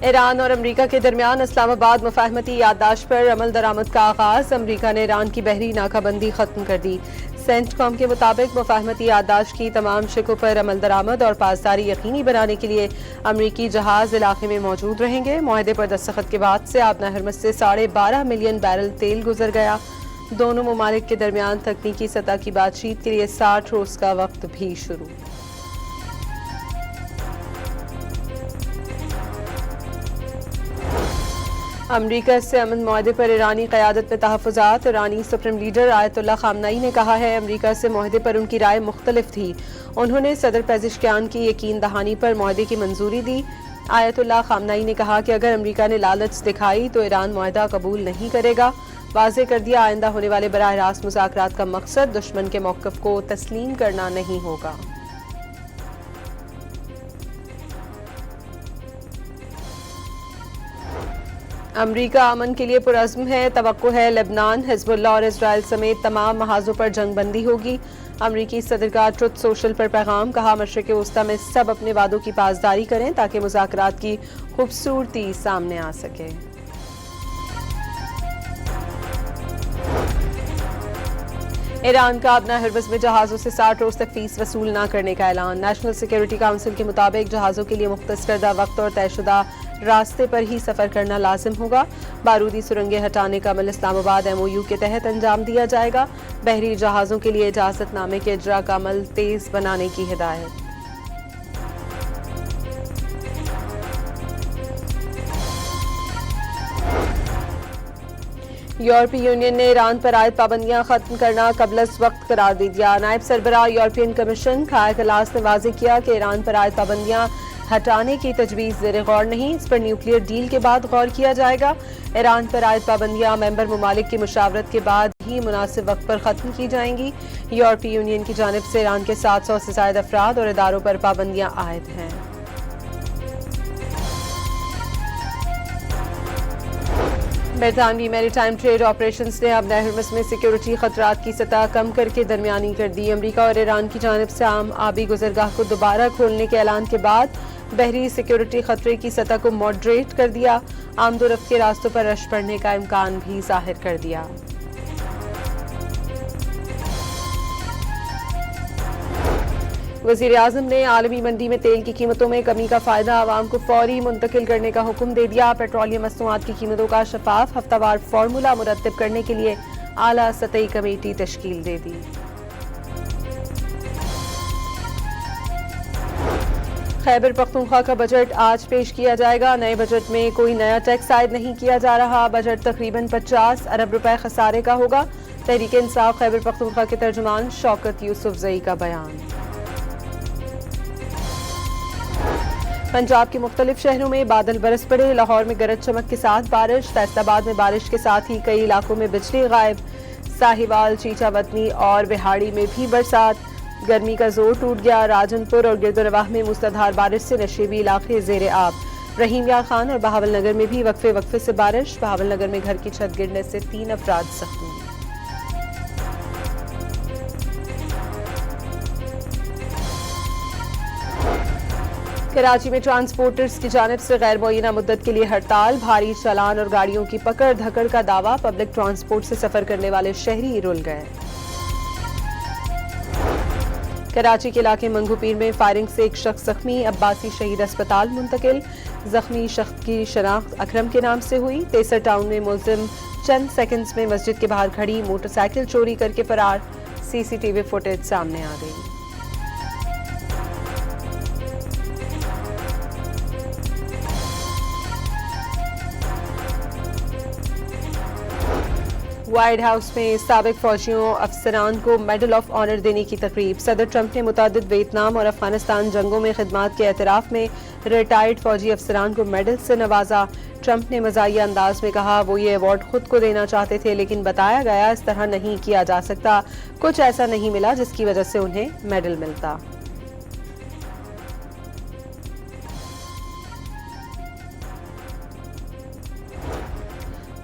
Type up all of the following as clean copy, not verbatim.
Iran और अमरीका के दरमियान इस्लामाबाद मुफाहमती याददाश्त पर अमल दरामद का आगाज। अमरीका ने ईरान की बहरी नाकाबंदी खत्म कर दी। सेंटकॉम के मुताबिक मुफाहमती याददाश्त की तमाम शिकों पर अमल दरामद और पासदारी यकीनी बनाने के लिए अमरीकी जहाज इलाके में मौजूद रहेंगे। मुआहदे पर दस्तखत के बाद से आबना हरमज से 12.5 मिलियन बैरल तेल गुजर गया। दोनों ममालिक के दरमियान तकनीकी सतह की बातचीत के लिए 60 रोज का वक्त भी शुरू। अमरीका से अमन मुआहदे पर ईरानी क़यादत में तहफ़्फ़ुज़ात। ईरानी सुप्रीम लीडर आयतुल्लाह ख़ामनई ने कहा है अमरीका से मुआहदे पर उनकी राय मुख्तलिफ थी। उन्होंने सदर पेज़ेश्कियान की यकीन दहानी पर मुआहदे की मंजूरी दी। आयतुल्लाह ख़ामनई ने कहा कि अगर अमरीका ने लालच दिखाई तो ईरान मुआहदा कबूल नहीं करेगा। वाज़े कर दिया आइंदा होने वाले बराह रास्त मुज़ाकरात का मकसद दुश्मन के मौक़िफ़ को तस्लीम करना नहीं होगा। अमरीका अमन के लिए पुरअज़्म है। तवक्को है लेबनान, हिज़्बुल्लाह और इजराइल समेत तमाम महाजों पर जंग बंदी होगी। अमरीकी सदर का ट्रुथ सोशल पर पैगाम। कहा मशरिक़ वस्ता में सब अपने वादों की पासदारी करें ताकि मुज़ाकरात की खूबसूरती सामने आ सके। ईरान का आबना हरमज़ में जहाज़ों से 60 रोज तक फीस वसूल न करने का ऐलान। नेशनल सिक्योरिटी काउंसिल के मुताबिक जहाज़ों के लिए मुख्तस करदा वक्त और तयशुदा रास्ते पर ही सफ़र करना लाजिम होगा। बारूदी सुरंगें हटाने का अमल इस्लामाबाद MOU के तहत अंजाम दिया जाएगा। बहरी जहाज़ों के लिए इजाज़तनामे के इजरा का अमल तेज़ बनाने की हिदायत। यूरोपीय यूनियन ने ईरान पर आयद पाबंदियां खत्म करना कबलस वक्त करार दे दिया। नायब सरबराह यूरोपियन कमीशन खाया कलास ने वाज़ेह किया कि ईरान पर आयद पाबंदियां हटाने की तजवीज़ ज़ेरे गौर नहीं, इस पर न्यूक्लियर डील के बाद गौर किया जाएगा। ईरान पर आयद पाबंदियां मेंबर ममालिक की मुशावरत के बाद ही मुनासिब वक्त पर ख़त्म की जाएंगी। यूरोपीय यूनियन की जानिब से ईरान के 700 से ज़ायद अफराद और इदारों पर पाबंदियां आयद हैं। बरतानवी मैरीटाइम ट्रेड ऑपरेशंस ने अब हरमज़ में सिक्योरिटी खतरात की सतह कम करके दरमियानी कर दी। अमरीका और ईरान की जानिब से आम आबी गुजरगाह को दोबारा खोलने के ऐलान के बाद बहरी सिक्योरिटी खतरे की सतह को मॉडरेट कर दिया। आमदोरफ्त के रास्तों पर रश पड़ने का इम्कान भी जाहिर कर दिया। वज़ीर-ए-आज़म ने आलमी मंडी में तेल की कीमतों में कमी का फायदा आवाम को फौरी मुंतकिल करने का हुक्म दे दिया। पेट्रोलियम मसनूआत की कीमतों का शफाफ हफ्तावार फार्मूला मुरत्तिब करने के लिए आला सतही कमेटी तश्कील दे दी। खैबर पख्तूनख्वा का बजट आज पेश किया जाएगा। नए बजट में कोई नया टैक्स आयद नहीं किया जा रहा। बजट तकरीबन 50 अरब रुपए खसारे का होगा। तहरीक इंसाफ खैबर पख्तूनख्वा के तर्जुमान शौकत यूसुफजई का बयान। पंजाब के मुख्तलिफ शहरों में बादल बरस पड़े। लाहौर में गरज चमक के साथ बारिश, फैसलाबाद में बारिश के साथ ही कई इलाकों में बिजली गायब। साहिवाल, चीचावतनी और बिहाड़ी में भी बरसात। गर्मी का जोर टूट गया। राजनपुर और गिरदोनवाह में मूसलाधार बारिश से नशेबी इलाके जेर आब। रहीम यार खान और बहावल नगर में भी वक्फे वक्फे से बारिश। बहावल नगर में घर की छत गिरने से 3 अफराद जख्मी। कराची में ट्रांसपोर्टर्स की जानिब से गैर मुअय्यना मुद्दत के लिए हड़ताल। भारी चालान और गाड़ियों की पकड़ धकड़ का दावा। पब्लिक ट्रांसपोर्ट से सफर करने वाले शहरी रुल गए। कराची के इलाके मंगूपीर में फायरिंग से एक शख्स जख्मी। अब्बासी शहीद अस्पताल मुंतकिल। जख्मी शख्स की शनाख्त अकरम के नाम से हुई। तेसर टाउन में मुलजिम चंद सेकंड्स में मस्जिद के बाहर खड़ी मोटरसाइकिल चोरी करके फरार। CCTV फुटेज सामने आ गई। व्हाइट हाउस में साबिक फौजियों अफसरान को मेडल ऑफ ऑनर देने की तकरीब। सदर ट्रंप ने मुतअद्दिद वियतनाम और अफगानिस्तान जंगों में खिदमात के एतराफ़ में रिटायर्ड फौजी अफसरान को मेडल से नवाजा। ट्रंप ने मज़ाहिया अंदाज में कहा वो ये अवार्ड खुद को देना चाहते थे, लेकिन बताया गया इस तरह नहीं किया जा सकता। कुछ ऐसा नहीं मिला जिसकी वजह से उन्हें मेडल मिलता।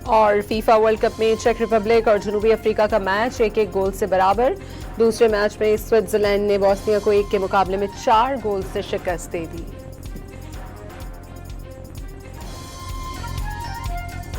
और फीफा वर्ल्ड कप में चेक रिपब्लिक और जनूबी अफ्रीका का मैच 1-1 गोल से बराबर। दूसरे मैच में स्विट्जरलैंड ने बोस्निया को 1 के मुकाबले में 4 गोल से शिकस्त दे दी।